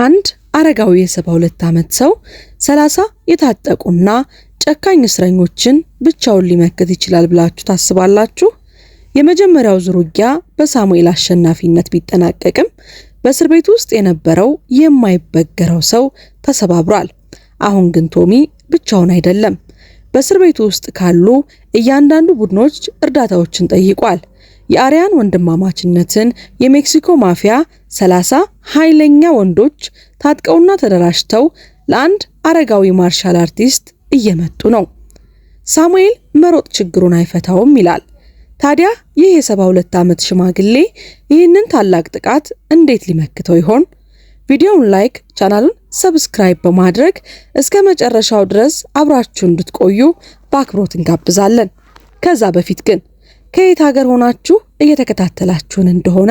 አንድ አረጋዊ የ72 ዓመት ሰው 30 የታጠቁና ጨካኝ እስረኞችን ብቻውን ሊመክት ይችላል ብላችሁ ታስባላችሁ? የመጀመሪያው ዙር ውጊያ በሳሙኤል አሸናፊነት ቢጠናቀቅም በእስር ቤት ውስጥ የነበረው የማይበገረው ሰው ተሰባብሯል። አሁን ግን ቶሚ ብቻውን አይደለም። በእስር ቤቱ ውስጥ ካሉ እያንዳንዱ ቡድኖች እርዳታዎችን ጠይቋል። የአሪያን ወንድማማችነትን የሜክሲኮ ማፊያ 30 ኃይለኛ ወንዶች ታጥቀውና ተደራጅተው ለአንድ አረጋዊ ማርሻል አርቲስት እየመጡ ነው። ሳሙኤል መሮጥ ችግሩን አይፈታውም ይላል። ታዲያ ይህ የ72 ዓመት ሽማግሌ ይህንን ታላቅ ጥቃት እንዴት ሊመክተው ይሆን? ቪዲዮውን ላይክ፣ ቻናሉን ሰብስክራይብ በማድረግ እስከ መጨረሻው ድረስ አብራችሁ እንድትቆዩ በአክብሮት እንጋብዛለን። ከዛ በፊት ግን ከየት ሀገር ሆናችሁ እየተከታተላችሁን እንደሆነ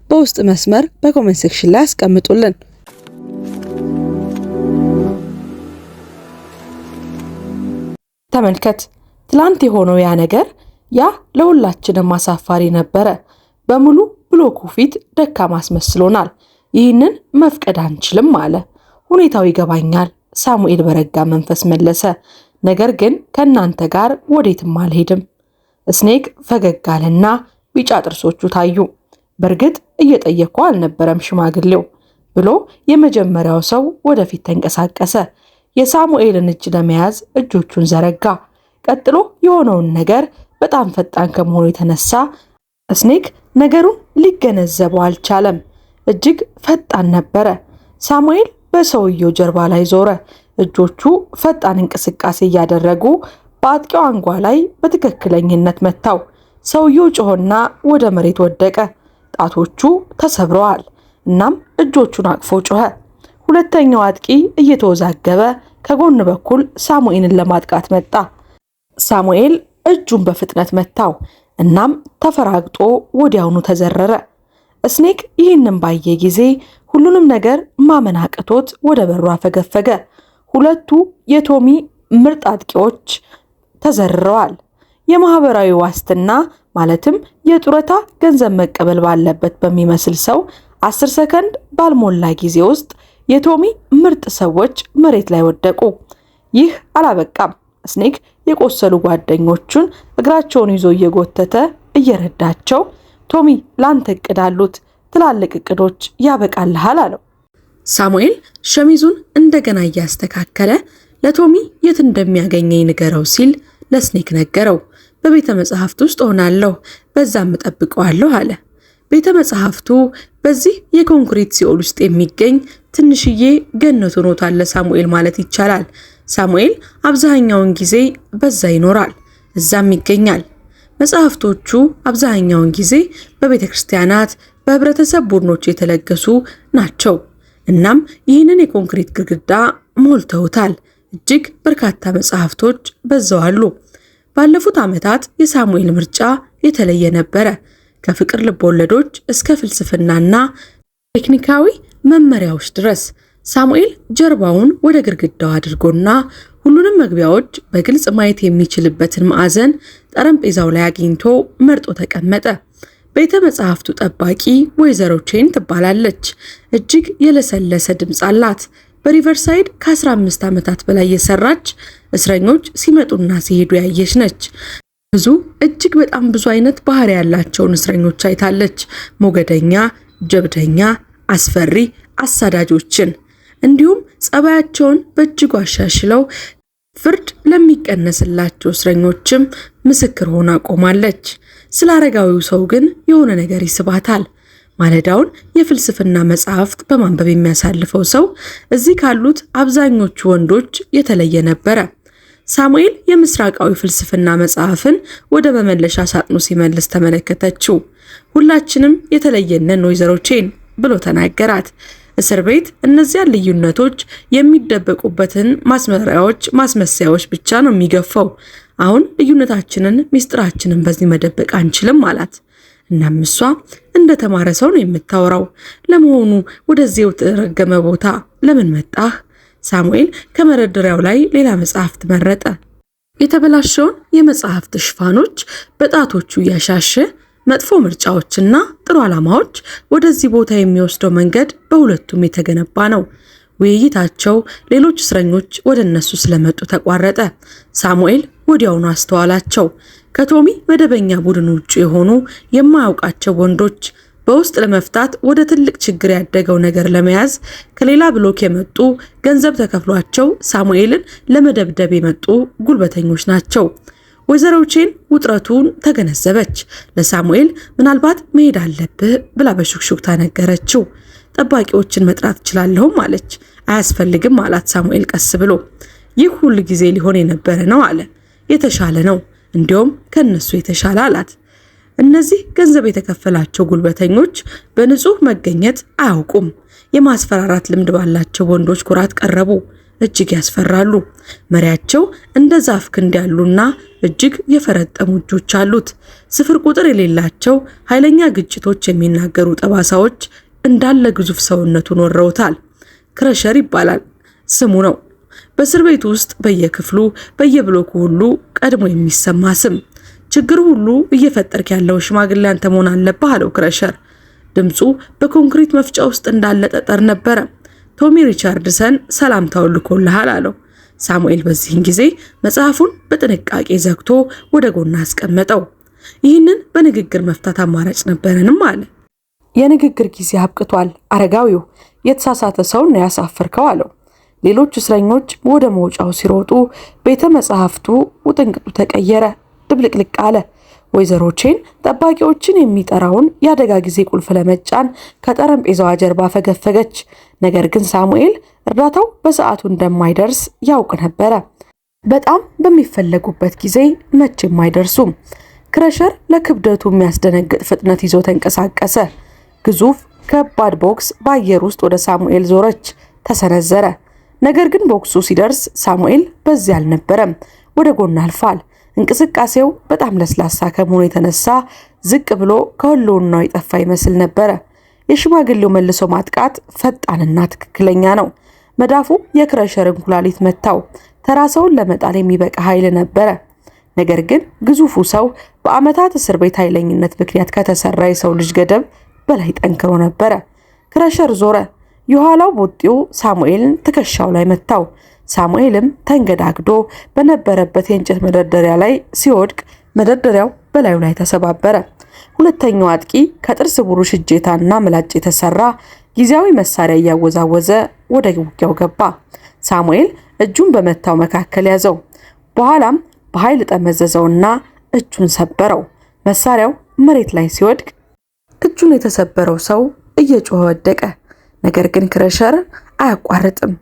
በውስጥ መስመር በኮሜንት ሴክሽን ላይ አስቀምጡልን። ተመልከት፣ ትላንት የሆነው ያ ነገር ያ ለሁላችንም አሳፋሪ ነበረ። በሙሉ ብሎኩ ፊት ደካማ አስመስሎናል። ይህንን መፍቀድ አንችልም አለ። ሁኔታው ይገባኛል፣ ሳሙኤል በረጋ መንፈስ መለሰ። ነገር ግን ከእናንተ ጋር ወዴትም አልሄድም። ስኔክ ፈገግ አለና ቢጫ ጥርሶቹ ታዩ። በእርግጥ እየጠየቅኩ አልነበረም ሽማግሌው ብሎ የመጀመሪያው ሰው ወደፊት ተንቀሳቀሰ። የሳሙኤልን እጅ ለመያዝ እጆቹን ዘረጋ። ቀጥሎ የሆነውን ነገር በጣም ፈጣን ከመሆኑ የተነሳ ስኔክ ነገሩን ሊገነዘበው አልቻለም። እጅግ ፈጣን ነበረ። ሳሙኤል በሰውየው ጀርባ ላይ ዞረ። እጆቹ ፈጣን እንቅስቃሴ እያደረጉ በአጥቂው አንጓ ላይ በትክክለኝነት መታው። ሰውየው ጮሆና ወደ መሬት ወደቀ። ጣቶቹ ተሰብረዋል። እናም እጆቹን አቅፎ ጮኸ። ሁለተኛው አጥቂ እየተወዛገበ ከጎን በኩል ሳሙኤልን ለማጥቃት መጣ። ሳሙኤል እጁን በፍጥነት መታው። እናም ተፈራግጦ ወዲያውኑ ተዘረረ። ስኔክ ይህንን ባየ ጊዜ ሁሉንም ነገር ማመን አቅቶት ወደ በሩ አፈገፈገ። ሁለቱ የቶሚ ምርጥ አጥቂዎች ተዘርረዋል። የማህበራዊ ዋስትና ማለትም የጡረታ ገንዘብ መቀበል ባለበት በሚመስል ሰው 10 ሰከንድ ባልሞላ ጊዜ ውስጥ የቶሚ ምርጥ ሰዎች መሬት ላይ ወደቁ። ይህ አላበቃም። ስኔክ የቆሰሉ ጓደኞቹን እግራቸውን ይዞ እየጎተተ እየረዳቸው ቶሚ ላንተ እቅድ አሉት፣ ትላልቅ እቅዶች ያበቃልሃል አለው። ሳሙኤል ሸሚዙን እንደገና እያስተካከለ ለቶሚ የት እንደሚያገኘኝ ንገረው ሲል ለስኔክ ነገረው። በቤተ መጻሕፍት ውስጥ ሆናለሁ፣ በዛም እጠብቀዋለሁ አለ። ቤተ መጻሕፍቱ በዚህ የኮንክሪት ሲኦል ውስጥ የሚገኝ ትንሽዬ ገነት ሆኖታል ለሳሙኤል ማለት ይቻላል። ሳሙኤል አብዛኛውን ጊዜ በዛ ይኖራል፣ እዛም ይገኛል። መጽሐፍቶቹ አብዛኛውን ጊዜ በቤተ ክርስቲያናት በህብረተሰብ ቡድኖች የተለገሱ ናቸው። እናም ይህንን የኮንክሪት ግድግዳ ሞልተውታል። እጅግ በርካታ መጽሐፍቶች በዛው አሉ። ባለፉት ዓመታት የሳሙኤል ምርጫ የተለየ ነበረ። ከፍቅር ልቦለዶች እስከ ፍልስፍናና ቴክኒካዊ መመሪያዎች ድረስ ሳሙኤል ጀርባውን ወደ ግድግዳው አድርጎና ሁሉንም መግቢያዎች በግልጽ ማየት የሚችልበትን ማዕዘን ጠረጴዛው ላይ አግኝቶ መርጦ ተቀመጠ። ቤተ መጻሕፍቱ ጠባቂ ወይዘሮ ቼን ትባላለች። እጅግ የለሰለሰ ድምፅ አላት። በሪቨርሳይድ ከ15 ዓመታት በላይ የሰራች፣ እስረኞች ሲመጡና ሲሄዱ ያየች ነች። እጅግ በጣም ብዙ አይነት ባህሪ ያላቸውን እስረኞች አይታለች። ሞገደኛ፣ ጀብደኛ፣ አስፈሪ፣ አሳዳጆችን እንዲሁም ጸባያቸውን በእጅጉ አሻሽለው ፍርድ ለሚቀነስላቸው እስረኞችም ምስክር ሆና ቆማለች። ስለ አረጋዊው ሰው ግን የሆነ ነገር ይስባታል። ማለዳውን የፍልስፍና መጽሐፍት በማንበብ የሚያሳልፈው ሰው እዚህ ካሉት አብዛኞቹ ወንዶች የተለየ ነበረ። ሳሙኤል የምስራቃዊ ፍልስፍና መጽሐፍን ወደ መመለሻ ሳጥኑ ሲመልስ ተመለከተችው። ሁላችንም የተለየነን ወይዘሮ ቼን ብሎ ተናገራት። እስር ቤት እነዚያን ልዩነቶች የሚደበቁበትን ማስመሰያዎች ብቻ ነው የሚገፋው። አሁን ልዩነታችንን፣ ሚስጥራችንን በዚህ መደበቅ አንችልም አላት። እናም እሷ እንደተማረ ሰው ነው የምታወራው። ለመሆኑ ወደዚህ የተረገመ ቦታ ለምን መጣህ? ሳሙኤል ከመደርደሪያው ላይ ሌላ መጽሐፍት መረጠ። የተበላሸውን የመጽሐፍት ሽፋኖች በጣቶቹ እያሻሸ መጥፎ ምርጫዎችና ጥሩ ዓላማዎች ወደዚህ ቦታ የሚወስደው መንገድ በሁለቱም የተገነባ ነው። ውይይታቸው ሌሎች እስረኞች ወደ እነሱ ስለመጡ ተቋረጠ። ሳሙኤል ወዲያውኑ አስተዋላቸው። ከቶሚ መደበኛ ቡድን ውጭ የሆኑ የማያውቃቸው ወንዶች በውስጥ ለመፍታት ወደ ትልቅ ችግር ያደገው ነገር ለመያዝ ከሌላ ብሎክ የመጡ ገንዘብ ተከፍሏቸው ሳሙኤልን ለመደብደብ የመጡ ጉልበተኞች ናቸው። ወይዘሮ ቼን ውጥረቱን ተገነዘበች። ለሳሙኤል ምናልባት መሄድ አለብህ ብላ በሹክሹክታ ነገረችው። ጠባቂዎችን መጥራት እችላለሁም አለች። አያስፈልግም አላት ሳሙኤል ቀስ ብሎ። ይህ ሁሉ ጊዜ ሊሆን የነበረ ነው አለ። የተሻለ ነው፣ እንዲያውም ከነሱ የተሻለ አላት። እነዚህ ገንዘብ የተከፈላቸው ጉልበተኞች በንጹህ መገኘት አያውቁም። የማስፈራራት ልምድ ባላቸው ወንዶች ኩራት ቀረቡ። እጅግ ያስፈራሉ። መሪያቸው እንደ ዛፍ ክንድ ያሉና እጅግ የፈረጠሙ እጆች አሉት። ስፍር ቁጥር የሌላቸው ኃይለኛ ግጭቶች የሚናገሩ ጠባሳዎች እንዳለ ግዙፍ ሰውነቱን ወረውታል። ክረሸር ይባላል ስሙ ነው። በእስር ቤት ውስጥ በየክፍሉ በየብሎኩ ሁሉ ቀድሞ የሚሰማ ስም። ችግር ሁሉ እየፈጠርክ ያለው ሽማግሌ አንተ መሆን አለብህ አለው ክረሸር። ድምፁ በኮንክሪት መፍጫ ውስጥ እንዳለ ጠጠር ነበረ። ቶሚ ሪቻርድሰን ሰላምታውን ልኮልሃል አለው። ሳሙኤል በዚህን ጊዜ መጽሐፉን በጥንቃቄ ዘግቶ ወደ ጎን አስቀመጠው። ይህንን በንግግር መፍታት አማራጭ ነበረንም አለ። የንግግር ጊዜ አብቅቷል አረጋዊው፣ የተሳሳተ ሰውን ነው ያሳፈርከው አለው። ሌሎች እስረኞች ወደ መውጫው ሲሮጡ ቤተ መጽሐፍቱ ውጥንቅጡ ተቀየረ፣ ድብልቅልቅ አለ። ወይዘሮ ቼን ጠባቂዎችን የሚጠራውን የአደጋ ጊዜ ቁልፍ ለመጫን ከጠረጴዛዋ ጀርባ ፈገፈገች። ነገር ግን ሳሙኤል እርዳታው በሰዓቱ እንደማይደርስ ያውቅ ነበረ። በጣም በሚፈለጉበት ጊዜ መቼም አይደርሱም። ክረሸር ለክብደቱ የሚያስደነግጥ ፍጥነት ይዞ ተንቀሳቀሰ። ግዙፍ ከባድ ቦክስ በአየር ውስጥ ወደ ሳሙኤል ዞረች፣ ተሰነዘረ። ነገር ግን ቦክሱ ሲደርስ ሳሙኤል በዚያ አልነበረም፣ ወደ ጎን አልፏል። እንቅስቃሴው በጣም ለስላሳ ከመሆኑ የተነሳ ዝቅ ብሎ ከህልውናው የጠፋ ይመስል ነበረ። የሽማግሌው መልሶ ማጥቃት ፈጣንና ትክክለኛ ነው። መዳፉ የክረሸርን ኩላሊት መታው። ተራ ሰውን ለመጣል የሚበቃ ኃይል ነበረ። ነገር ግን ግዙፉ ሰው በዓመታት እስር ቤት ኃይለኝነት ምክንያት ከተሰራ የሰው ልጅ ገደብ በላይ ጠንክሮ ነበረ። ክረሸር ዞረ። የኋላው ቡጢው ሳሙኤልን ትከሻው ላይ መታው። ሳሙኤልም ተንገዳግዶ በነበረበት የእንጨት መደርደሪያ ላይ ሲወድቅ መደርደሪያው በላዩ ላይ ተሰባበረ። ሁለተኛው አጥቂ ከጥርስ ብሩሽ እጀታና ምላጭ የተሰራ ጊዜያዊ መሳሪያ እያወዛወዘ ወደ ውጊያው ገባ። ሳሙኤል እጁን በመታው መካከል ያዘው። በኋላም በኃይል ጠመዘዘውና እጁን ሰበረው። መሳሪያው መሬት ላይ ሲወድቅ እጁን የተሰበረው ሰው እየጮኸ ወደቀ። ነገር ግን ክረሸር አያቋርጥም፣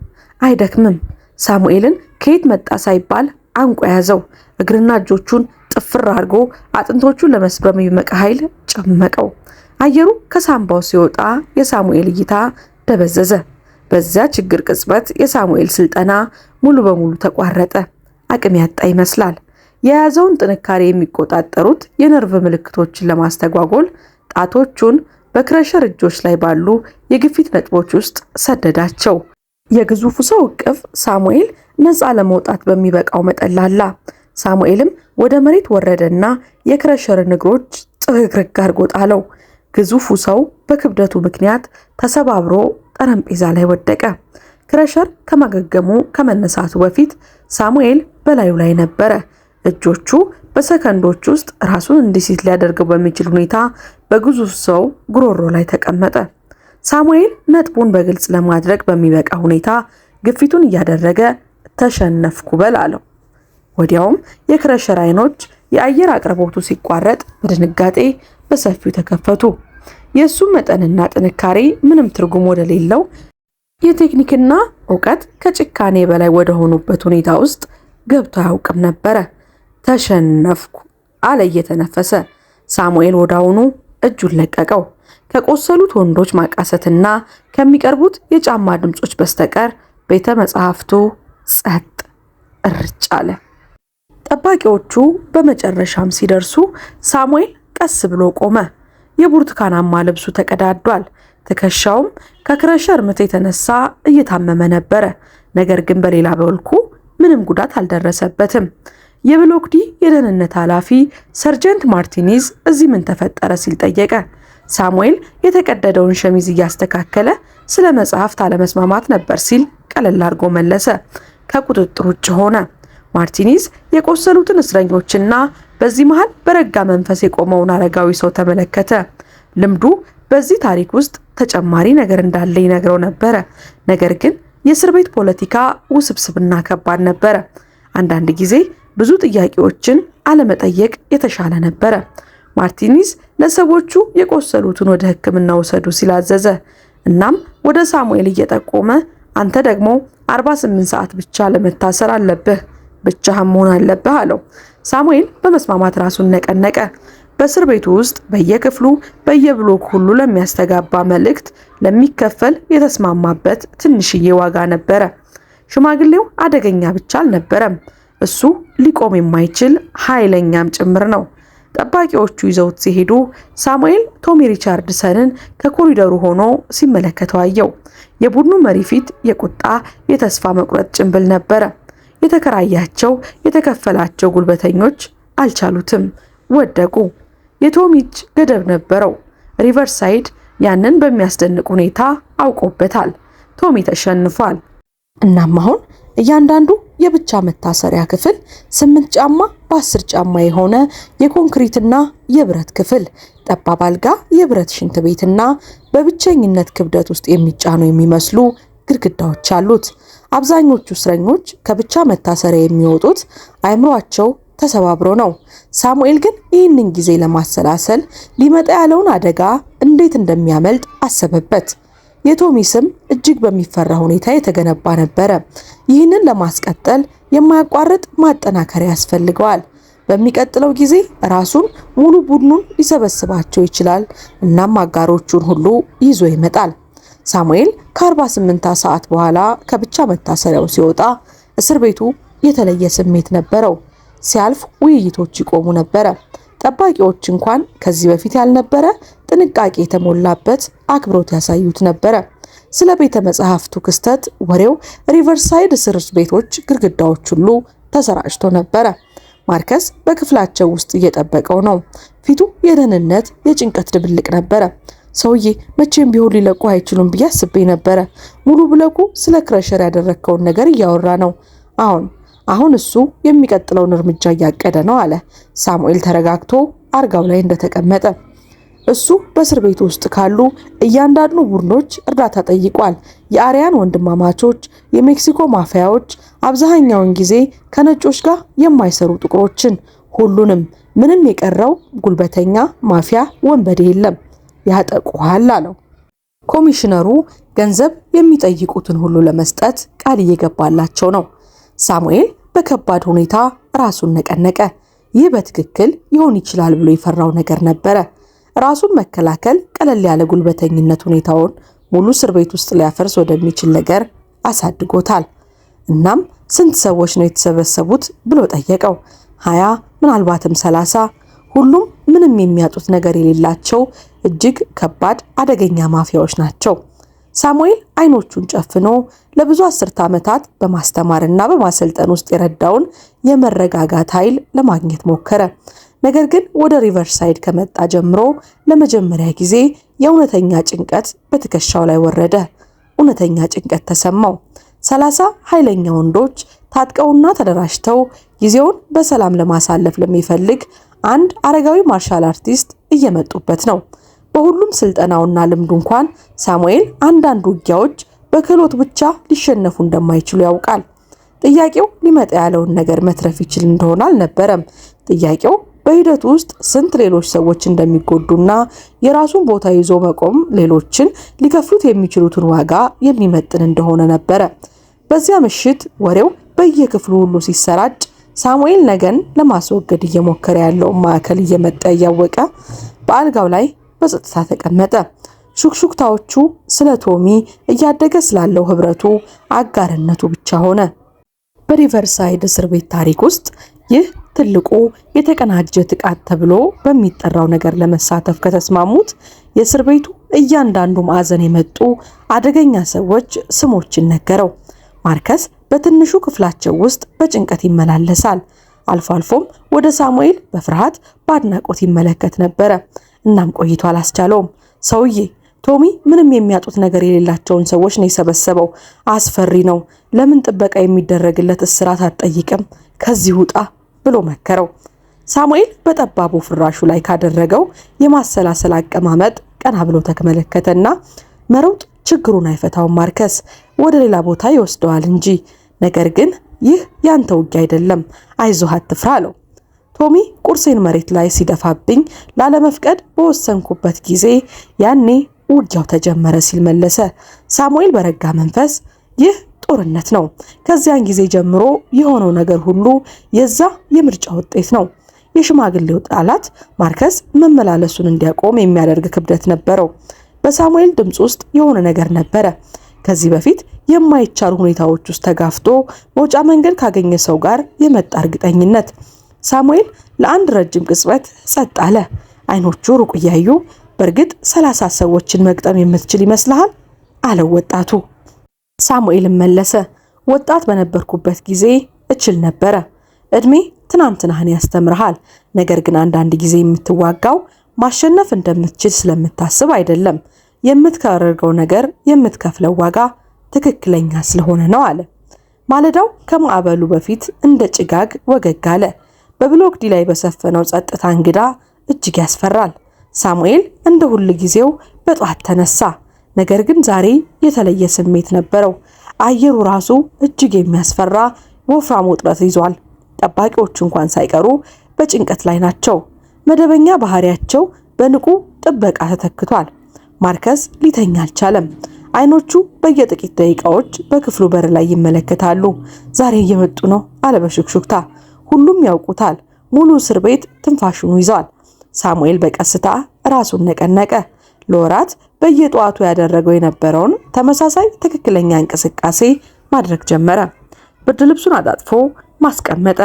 አይደክምም። ሳሙኤልን ከየት መጣ ሳይባል አንቆ ያዘው። እግርና እጆቹን ጥፍር አድርጎ አጥንቶቹን ለመስበር በሚበቃ ኃይል ጨመቀው። አየሩ ከሳምባው ሲወጣ የሳሙኤል እይታ ደበዘዘ። በዚያ ችግር ቅጽበት የሳሙኤል ስልጠና ሙሉ በሙሉ ተቋረጠ። አቅም ያጣ ይመስላል። የያዘውን ጥንካሬ የሚቆጣጠሩት የነርቭ ምልክቶችን ለማስተጓጎል ጣቶቹን በክረሸር እጆች ላይ ባሉ የግፊት ነጥቦች ውስጥ ሰደዳቸው። የግዙፉ ሰው እቅፍ ሳሙኤል ነፃ ለመውጣት በሚበቃው መጠን ላላ። ሳሙኤልም ወደ መሬት ወረደና የክረሸርን እግሮች ጥርግርግ አድርጎ ጣለው። ግዙፉ ሰው በክብደቱ ምክንያት ተሰባብሮ ጠረጴዛ ላይ ወደቀ። ክረሸር ከማገገሙ ከመነሳቱ በፊት ሳሙኤል በላዩ ላይ ነበረ። እጆቹ በሰከንዶች ውስጥ ራሱን እንዲሲት ሊያደርገው በሚችል ሁኔታ በግዙፍ ሰው ጉሮሮ ላይ ተቀመጠ። ሳሙኤል ነጥቡን በግልጽ ለማድረግ በሚበቃ ሁኔታ ግፊቱን እያደረገ ተሸነፍኩ በል አለው። ወዲያውም የክረሸር አይኖች የአየር አቅርቦቱ ሲቋረጥ በድንጋጤ በሰፊው ተከፈቱ። የእሱ መጠንና ጥንካሬ ምንም ትርጉም ወደሌለው የቴክኒክና እውቀት ከጭካኔ በላይ ወደ ሆኑበት ሁኔታ ውስጥ ገብቶ አያውቅም ነበረ። ተሸነፍኩ አለ እየተነፈሰ። ሳሙኤል ወዳውኑ እጁን ለቀቀው። ከቆሰሉት ወንዶች ማቃሰትና ከሚቀርቡት የጫማ ድምጾች በስተቀር ቤተ መጽሐፍቱ ጸጥ እርጭ አለ። ጠባቂዎቹ በመጨረሻም ሲደርሱ ሳሙኤል ቀስ ብሎ ቆመ። የብርቱካናማ ልብሱ ተቀዳዷል። ትከሻውም ከክረሸር ምት የተነሳ እየታመመ ነበረ። ነገር ግን በሌላ በልኩ ምንም ጉዳት አልደረሰበትም። የብሎክ ዲ የደህንነት ኃላፊ ሰርጀንት ማርቲኒዝ እዚህ ምን ተፈጠረ ሲል ጠየቀ። ሳሙኤል የተቀደደውን ሸሚዝ እያስተካከለ ስለ መጽሐፍት አለመስማማት ነበር ሲል ቀለል አድርጎ መለሰ። ከቁጥጥር ውጭ ሆነ። ማርቲኒዝ የቆሰሉትን እስረኞችና በዚህ መሃል በረጋ መንፈስ የቆመውን አረጋዊ ሰው ተመለከተ። ልምዱ በዚህ ታሪክ ውስጥ ተጨማሪ ነገር እንዳለ ይነግረው ነበረ። ነገር ግን የእስር ቤት ፖለቲካ ውስብስብና ከባድ ነበረ። አንዳንድ ጊዜ ብዙ ጥያቄዎችን አለመጠየቅ የተሻለ ነበረ። ማርቲኒዝ ለሰዎቹ የቆሰሉትን ወደ ሕክምና ወሰዱ ሲላዘዘ፣ እናም ወደ ሳሙኤል እየጠቆመ አንተ ደግሞ 48 ሰዓት ብቻ ለመታሰር አለብህ፣ ብቻህን መሆን አለብህ አለው። ሳሙኤል በመስማማት ራሱን ነቀነቀ። በእስር ቤቱ ውስጥ በየክፍሉ በየብሎክ ሁሉ ለሚያስተጋባ መልእክት ለሚከፈል የተስማማበት ትንሽዬ ዋጋ ነበረ። ሽማግሌው አደገኛ ብቻ አልነበረም፣ እሱ ሊቆም የማይችል ኃይለኛም ጭምር ነው። ጠባቂዎቹ ይዘውት ሲሄዱ ሳሙኤል ቶሚ ሪቻርድሰንን ከኮሪደሩ ሆኖ ሲመለከተው አየው። የቡድኑ መሪ ፊት የቁጣ የተስፋ መቁረጥ ጭንብል ነበረ። የተከራያቸው የተከፈላቸው ጉልበተኞች አልቻሉትም፣ ወደቁ። የቶሚ እጅ ገደብ ነበረው። ሪቨርሳይድ ያንን በሚያስደንቅ ሁኔታ አውቆበታል። ቶሚ ተሸንፏል። እናም አሁን እያንዳንዱ የብቻ መታሰሪያ ክፍል 8 ጫማ በ10 ጫማ የሆነ የኮንክሪትና የብረት ክፍል፣ ጠባብ አልጋ፣ የብረት ሽንት ቤትና በብቸኝነት ክብደት ውስጥ የሚጫኑ የሚመስሉ ግድግዳዎች አሉት። አብዛኞቹ እስረኞች ከብቻ መታሰሪያ የሚወጡት አእምሯቸው ተሰባብሮ ነው። ሳሙኤል ግን ይህንን ጊዜ ለማሰላሰል ሊመጣ ያለውን አደጋ እንዴት እንደሚያመልጥ አሰበበት። የቶሚ ስም እጅግ በሚፈራ ሁኔታ የተገነባ ነበረ። ይህንን ለማስቀጠል የማያቋርጥ ማጠናከሪያ ያስፈልገዋል። በሚቀጥለው ጊዜ ራሱን ሙሉ ቡድኑን ሊሰበስባቸው ይችላል። እናም አጋሮቹን ሁሉ ይዞ ይመጣል። ሳሙኤል ከ48 ሰዓት በኋላ ከብቻ መታሰሪያው ሲወጣ እስር ቤቱ የተለየ ስሜት ነበረው። ሲያልፍ ውይይቶች ይቆሙ ነበረ። ጠባቂዎች እንኳን ከዚህ በፊት ያልነበረ ጥንቃቄ የተሞላበት አክብሮት ያሳዩት ነበረ። ስለ ቤተ መጻሕፍቱ ክስተት ወሬው ሪቨርሳይድ እስር ቤቶች ግድግዳዎች ሁሉ ተሰራጭቶ ነበረ። ማርከስ በክፍላቸው ውስጥ እየጠበቀው ነው። ፊቱ የደህንነት የጭንቀት ድብልቅ ነበረ። ሰውዬ መቼም ቢሆን ሊለቁ አይችሉም ብዬ አስቤ ነበረ። ሙሉ ብለቁ ስለ ክረሸር ያደረግከውን ነገር እያወራ ነው። አሁን እሱ የሚቀጥለውን እርምጃ እያቀደ ነው አለ። ሳሙኤል ተረጋግቶ አልጋው ላይ እንደተቀመጠ እሱ በእስር ቤት ውስጥ ካሉ እያንዳንዱ ቡድኖች እርዳታ ጠይቋል። የአሪያን ወንድማማቾች፣ የሜክሲኮ ማፊያዎች፣ አብዛኛውን ጊዜ ከነጮች ጋር የማይሰሩ ጥቁሮችን፣ ሁሉንም። ምንም የቀረው ጉልበተኛ ማፊያ ወንበዴ የለም። ያጠቁሃል አለው። ኮሚሽነሩ ገንዘብ የሚጠይቁትን ሁሉ ለመስጠት ቃል እየገባላቸው ነው። ሳሙኤል በከባድ ሁኔታ ራሱን ነቀነቀ። ይህ በትክክል ይሆን ይችላል ብሎ የፈራው ነገር ነበረ። ራሱን መከላከል ቀለል ያለ ጉልበተኝነት ሁኔታውን ሙሉ እስር ቤት ውስጥ ሊያፈርስ ወደሚችል ነገር አሳድጎታል። እናም ስንት ሰዎች ነው የተሰበሰቡት ብሎ ጠየቀው። 20 ምናልባትም 30። ሁሉም ምንም የሚያጡት ነገር የሌላቸው እጅግ ከባድ አደገኛ ማፊያዎች ናቸው። ሳሙኤል አይኖቹን ጨፍኖ ለብዙ አስርተ ዓመታት በማስተማርና በማሰልጠን ውስጥ የረዳውን የመረጋጋት ኃይል ለማግኘት ሞከረ። ነገር ግን ወደ ሪቨርሳይድ ከመጣ ጀምሮ ለመጀመሪያ ጊዜ የእውነተኛ ጭንቀት በትከሻው ላይ ወረደ። እውነተኛ ጭንቀት ተሰማው። 30 ኃይለኛ ወንዶች ታጥቀውና ተደራጅተው ጊዜውን በሰላም ለማሳለፍ ለሚፈልግ አንድ አረጋዊ ማርሻል አርቲስት እየመጡበት ነው። በሁሉም ስልጠናውና ልምዱ እንኳን ሳሙኤል አንዳንድ ውጊያዎች በክህሎት ብቻ ሊሸነፉ እንደማይችሉ ያውቃል። ጥያቄው ሊመጣ ያለውን ነገር መትረፍ ይችል እንደሆነ አልነበረም። ጥያቄው በሂደቱ ውስጥ ስንት ሌሎች ሰዎች እንደሚጎዱና የራሱን ቦታ ይዞ መቆም ሌሎችን ሊከፍሉት የሚችሉትን ዋጋ የሚመጥን እንደሆነ ነበረ። በዚያ ምሽት ወሬው በየክፍሉ ሁሉ ሲሰራጭ ሳሙኤል ነገን ለማስወገድ እየሞከረ ያለውን ማዕከል እየመጣ እያወቀ በአልጋው ላይ በጸጥታ ተቀመጠ። ሹክሹክታዎቹ ስለ ቶሚ እያደገ ስላለው ህብረቱ፣ አጋርነቱ ብቻ ሆነ። በሪቨርሳይድ እስር ቤት ታሪክ ውስጥ ይህ ትልቁ የተቀናጀ ጥቃት ተብሎ በሚጠራው ነገር ለመሳተፍ ከተስማሙት የእስር ቤቱ እያንዳንዱ ማዕዘን የመጡ አደገኛ ሰዎች ስሞችን ነገረው። ማርከስ በትንሹ ክፍላቸው ውስጥ በጭንቀት ይመላለሳል። አልፎ አልፎም ወደ ሳሙኤል በፍርሃት በአድናቆት ይመለከት ነበረ። እናም ቆይቶ አላስቻለውም። ሰውዬ ቶሚ ምንም የሚያጡት ነገር የሌላቸውን ሰዎች ነው የሰበሰበው። አስፈሪ ነው። ለምን ጥበቃ የሚደረግለት እስራት አትጠይቅም? ከዚህ ውጣ ብሎ መከረው። ሳሙኤል በጠባቡ ፍራሹ ላይ ካደረገው የማሰላሰል አቀማመጥ ቀና ብሎ ተመለከተና መሮጥ ችግሩን አይፈታውም ማርከስ፣ ወደ ሌላ ቦታ ይወስደዋል እንጂ። ነገር ግን ይህ ያንተ ውጊያ አይደለም፣ አይዞህ አትፍራ አለው። ቶሚ ቁርሴን መሬት ላይ ሲደፋብኝ ላለመፍቀድ በወሰንኩበት ጊዜ ያኔ ውጊያው ተጀመረ ሲል መለሰ። ሳሙኤል በረጋ መንፈስ ይህ ጦርነት ነው። ከዚያን ጊዜ ጀምሮ የሆነው ነገር ሁሉ የዛ የምርጫ ውጤት ነው። የሽማግሌው ጣላት ማርከስ መመላለሱን እንዲያቆም የሚያደርግ ክብደት ነበረው። በሳሙኤል ድምፅ ውስጥ የሆነ ነገር ነበረ። ከዚህ በፊት የማይቻሉ ሁኔታዎች ውስጥ ተጋፍጦ መውጫ መንገድ ካገኘ ሰው ጋር የመጣ እርግጠኝነት። ሳሙኤል ለአንድ ረጅም ቅጽበት ጸጥ አለ። አይኖቹ ሩቅ እያዩ በእርግጥ 30 ሰዎችን መግጠም የምትችል ይመስልሃል? አለው ወጣቱ። ሳሙኤልም መለሰ፣ ወጣት በነበርኩበት ጊዜ እችል ነበረ። እድሜ ትናንትናህን ያስተምርሃል። ነገር ግን አንዳንድ ጊዜ የምትዋጋው ማሸነፍ እንደምትችል ስለምታስብ አይደለም። የምትካረገው ነገር የምትከፍለው ዋጋ ትክክለኛ ስለሆነ ነው አለ። ማለዳው ከማዕበሉ በፊት እንደ ጭጋግ ወገግ አለ። በብሎክ ዲ ላይ በሰፈነው ጸጥታ እንግዳ እጅግ ያስፈራል። ሳሙኤል እንደ ሁል ጊዜው በጧት ተነሳ። ነገር ግን ዛሬ የተለየ ስሜት ነበረው። አየሩ ራሱ እጅግ የሚያስፈራ ወፍራም ውጥረት ይዟል። ጠባቂዎቹ እንኳን ሳይቀሩ በጭንቀት ላይ ናቸው። መደበኛ ባህሪያቸው በንቁ ጥበቃ ተተክቷል። ማርከስ ሊተኛ አልቻለም። አይኖቹ በየጥቂት ደቂቃዎች በክፍሉ በር ላይ ይመለከታሉ። ዛሬ እየመጡ ነው አለ በሹክሹክታ። ሁሉም ያውቁታል። ሙሉ እስር ቤት ትንፋሹን ይዟል። ሳሙኤል በቀስታ ራሱን ነቀነቀ። ለወራት በየጠዋቱ ያደረገው የነበረውን ተመሳሳይ ትክክለኛ እንቅስቃሴ ማድረግ ጀመረ። ብርድ ልብሱን አጣጥፎ ማስቀመጠ።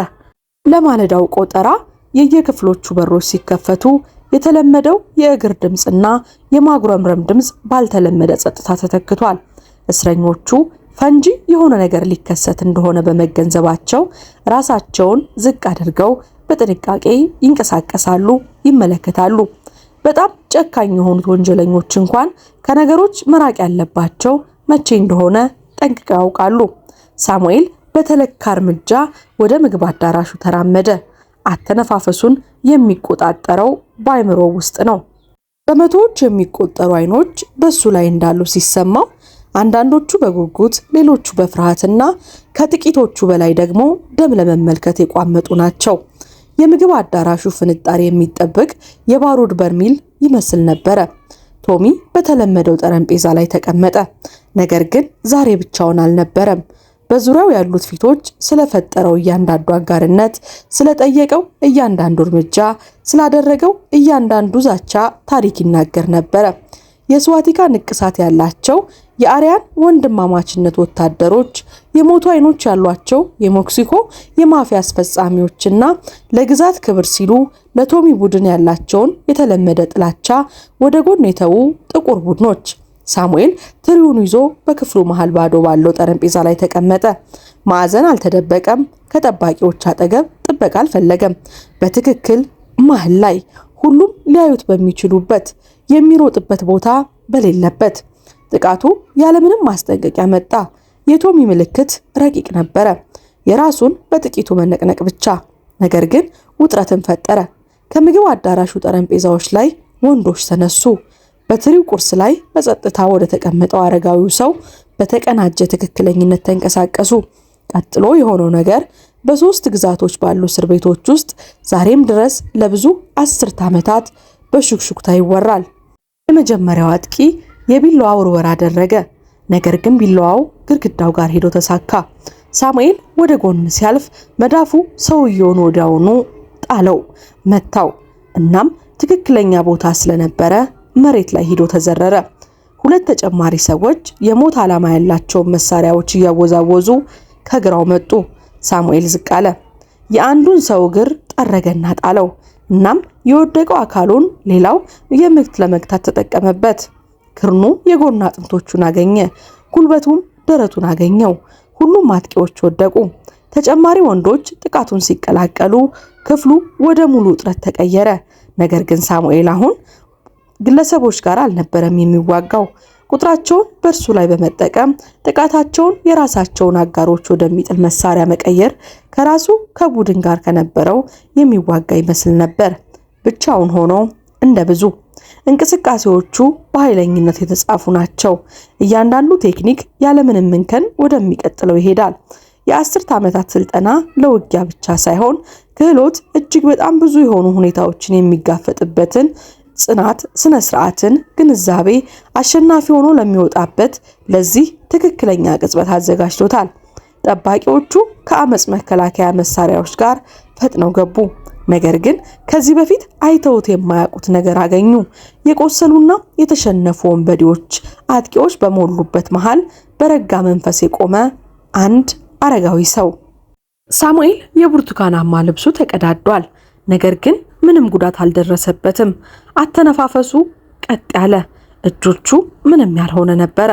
ለማለዳው ቆጠራ የየክፍሎቹ በሮች ሲከፈቱ የተለመደው የእግር ድምጽና የማጉረምረም ድምጽ ባልተለመደ ጸጥታ ተተክቷል። እስረኞቹ ፈንጂ የሆነ ነገር ሊከሰት እንደሆነ በመገንዘባቸው ራሳቸውን ዝቅ አድርገው በጥንቃቄ ይንቀሳቀሳሉ፣ ይመለከታሉ። በጣም ጨካኝ የሆኑት ወንጀለኞች እንኳን ከነገሮች መራቅ ያለባቸው መቼ እንደሆነ ጠንቅቀው ያውቃሉ። ሳሙኤል በተለካ እርምጃ ወደ ምግብ አዳራሹ ተራመደ። አተነፋፈሱን የሚቆጣጠረው በአይምሮ ውስጥ ነው። በመቶዎች የሚቆጠሩ አይኖች በሱ ላይ እንዳሉ ሲሰማው አንዳንዶቹ በጉጉት ሌሎቹ በፍርሃትና ከጥቂቶቹ በላይ ደግሞ ደም ለመመልከት የቋመጡ ናቸው። የምግብ አዳራሹ ፍንጣሪ የሚጠብቅ የባሩድ በርሚል ይመስል ነበረ። ቶሚ በተለመደው ጠረጴዛ ላይ ተቀመጠ። ነገር ግን ዛሬ ብቻውን አልነበረም። በዙሪያው ያሉት ፊቶች ስለፈጠረው እያንዳንዱ አጋርነት፣ ስለጠየቀው እያንዳንዱ እርምጃ፣ ስላደረገው እያንዳንዱ ዛቻ ታሪክ ይናገር ነበረ። የስዋቲካ ንቅሳት ያላቸው የአርያን ወንድማማችነት ወታደሮች፣ የሞቱ አይኖች ያሏቸው የሜክሲኮ የማፊያ አስፈጻሚዎችና ለግዛት ክብር ሲሉ ለቶሚ ቡድን ያላቸውን የተለመደ ጥላቻ ወደ ጎን የተዉ ጥቁር ቡድኖች። ሳሙኤል ትሪውን ይዞ በክፍሉ መሃል ባዶ ባለው ጠረጴዛ ላይ ተቀመጠ። ማዕዘን አልተደበቀም። ከጠባቂዎች አጠገብ ጥበቃ አልፈለገም። በትክክል መሃል ላይ ሁሉም ሊያዩት በሚችሉበት የሚሮጥበት ቦታ በሌለበት። ጥቃቱ ያለምንም ማስጠንቀቂያ መጣ። የቶሚ ምልክት ረቂቅ ነበረ፣ የራሱን በጥቂቱ መነቅነቅ ብቻ። ነገር ግን ውጥረትን ፈጠረ። ከምግብ አዳራሹ ጠረጴዛዎች ላይ ወንዶች ተነሱ። በትሪው ቁርስ ላይ በጸጥታ ወደ ተቀመጠው አረጋዊው ሰው በተቀናጀ ትክክለኝነት ተንቀሳቀሱ። ቀጥሎ የሆነው ነገር በሶስት ግዛቶች ባሉ እስር ቤቶች ውስጥ ዛሬም ድረስ ለብዙ አስርት ዓመታት በሹክሹክታ ይወራል። የመጀመሪያው አጥቂ የቢላዋ ውርወራ አደረገ። ነገር ግን ቢላዋው ግድግዳው ጋር ሄዶ ተሳካ። ሳሙኤል ወደ ጎን ሲያልፍ መዳፉ ሰውየውን ወዲያውኑ ጣለው፣ መታው። እናም ትክክለኛ ቦታ ስለነበረ መሬት ላይ ሄዶ ተዘረረ። ሁለት ተጨማሪ ሰዎች የሞት ዓላማ ያላቸውን መሳሪያዎች እያወዛወዙ ከግራው መጡ። ሳሙኤል ዝቅ አለ። የአንዱን ሰው እግር ጠረገና ጣለው። እናም የወደቀው አካሉን ሌላው የምት ለመግታት ተጠቀመበት። ክርኑ የጎን አጥንቶቹን አገኘ፣ ጉልበቱም ደረቱን አገኘው። ሁሉም አጥቂዎች ወደቁ። ተጨማሪ ወንዶች ጥቃቱን ሲቀላቀሉ ክፍሉ ወደ ሙሉ ውጥረት ተቀየረ። ነገር ግን ሳሙኤል አሁን ግለሰቦች ጋር አልነበረም የሚዋጋው። ቁጥራቸውን በእርሱ ላይ በመጠቀም ጥቃታቸውን የራሳቸውን አጋሮች ወደሚጥል መሳሪያ መቀየር ከራሱ ከቡድን ጋር ከነበረው የሚዋጋ ይመስል ነበር። ብቻውን ሆኖ እንደ ብዙ እንቅስቃሴዎቹ በኃይለኝነት የተጻፉ ናቸው። እያንዳንዱ ቴክኒክ ያለምንም እንከን ወደሚቀጥለው ይሄዳል። የ10 ዓመታት ስልጠና ለውጊያ ብቻ ሳይሆን ክህሎት እጅግ በጣም ብዙ የሆኑ ሁኔታዎችን የሚጋፈጥበትን ጽናት፣ ስነ ስርዓትን፣ ግንዛቤ አሸናፊ ሆኖ ለሚወጣበት ለዚህ ትክክለኛ ቅጽበት አዘጋጅቶታል። ጠባቂዎቹ ከአመጽ መከላከያ መሳሪያዎች ጋር ፈጥነው ገቡ። ነገር ግን ከዚህ በፊት አይተውት የማያውቁት ነገር አገኙ። የቆሰሉና የተሸነፉ ወንበዴዎች፣ አጥቂዎች በሞሉበት መሃል በረጋ መንፈስ የቆመ አንድ አረጋዊ ሰው። ሳሙኤል የብርቱካናማ ልብሱ ተቀዳዷል። ነገር ግን ምንም ጉዳት አልደረሰበትም። አተነፋፈሱ ቀጥ ያለ፣ እጆቹ ምንም ያልሆነ ነበረ።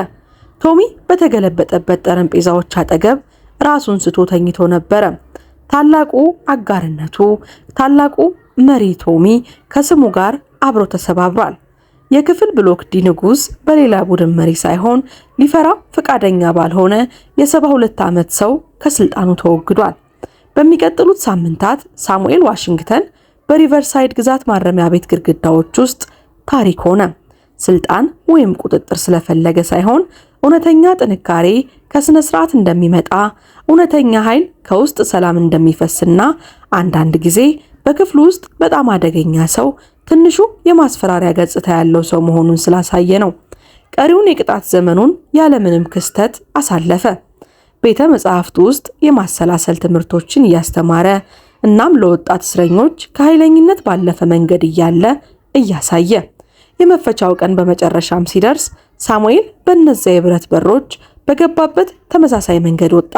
ቶሚ በተገለበጠበት ጠረጴዛዎች አጠገብ ራሱን ስቶ ተኝቶ ነበረ። ታላቁ አጋርነቱ፣ ታላቁ መሪ ቶሚ ከስሙ ጋር አብሮ ተሰባብሯል። የክፍል ብሎክ ዲ ንጉስ በሌላ ቡድን መሪ ሳይሆን ሊፈራ ፈቃደኛ ባልሆነ የ72 ዓመት ሰው ከስልጣኑ ተወግዷል። በሚቀጥሉት ሳምንታት ሳሙኤል ዋሽንግተን በሪቨርሳይድ ግዛት ማረሚያ ቤት ግድግዳዎች ውስጥ ታሪክ ሆነ። ስልጣን ወይም ቁጥጥር ስለፈለገ ሳይሆን እውነተኛ ጥንካሬ ከስነ ስርዓት እንደሚመጣ፣ እውነተኛ ኃይል ከውስጥ ሰላም እንደሚፈስና አንዳንድ ጊዜ በክፍሉ ውስጥ በጣም አደገኛ ሰው ትንሹ የማስፈራሪያ ገጽታ ያለው ሰው መሆኑን ስላሳየ ነው። ቀሪውን የቅጣት ዘመኑን ያለምንም ክስተት አሳለፈ። ቤተ መጻሕፍቱ ውስጥ የማሰላሰል ትምህርቶችን እያስተማረ እናም ለወጣት እስረኞች ከኃይለኝነት ባለፈ መንገድ እያሳየ የመፈቻው ቀን በመጨረሻም ሲደርስ ሳሙኤል በእነዚያ የብረት በሮች በገባበት ተመሳሳይ መንገድ ወጣ።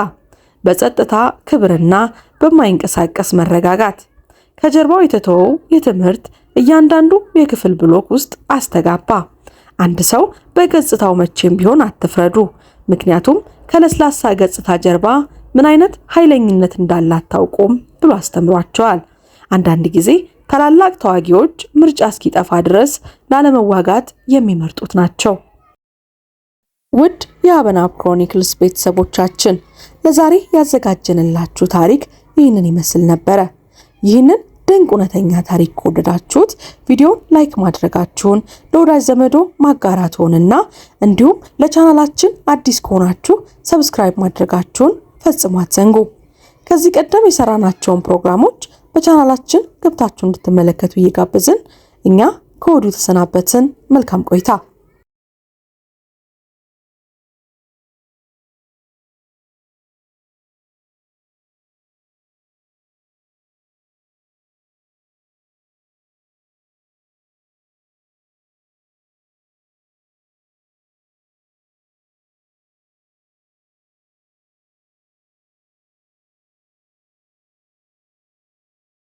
በጸጥታ ክብርና በማይንቀሳቀስ መረጋጋት። ከጀርባው የተተወው የትምህርት እያንዳንዱ የክፍል ብሎክ ውስጥ አስተጋባ። አንድ ሰው በገጽታው መቼም ቢሆን አትፍረዱ፣ ምክንያቱም ከለስላሳ ገጽታ ጀርባ ምን አይነት ኃይለኝነት እንዳላት ታውቁም ብሎ አስተምሯቸዋል። አንዳንድ ጊዜ ታላላቅ ተዋጊዎች ምርጫ እስኪጠፋ ድረስ ላለመዋጋት የሚመርጡት ናቸው። ውድ የአበናብ ክሮኒክልስ ቤተሰቦቻችን ለዛሬ ያዘጋጀንላችሁ ታሪክ ይህንን ይመስል ነበረ። ይህንን ድንቅ እውነተኛ ታሪክ ከወደዳችሁት ቪዲዮን ላይክ ማድረጋችሁን፣ ለወዳጅ ዘመዶ ማጋራትዎንና እንዲሁም ለቻናላችን አዲስ ከሆናችሁ ሰብስክራይብ ማድረጋችሁን ፈጽሞ አትዘንጉ። ከዚህ ቀደም የሰራናቸውን ፕሮግራሞች በቻናላችን ገብታችሁ እንድትመለከቱ እየጋበዝን እኛ ከወዲሁ ተሰናበትን። መልካም ቆይታ።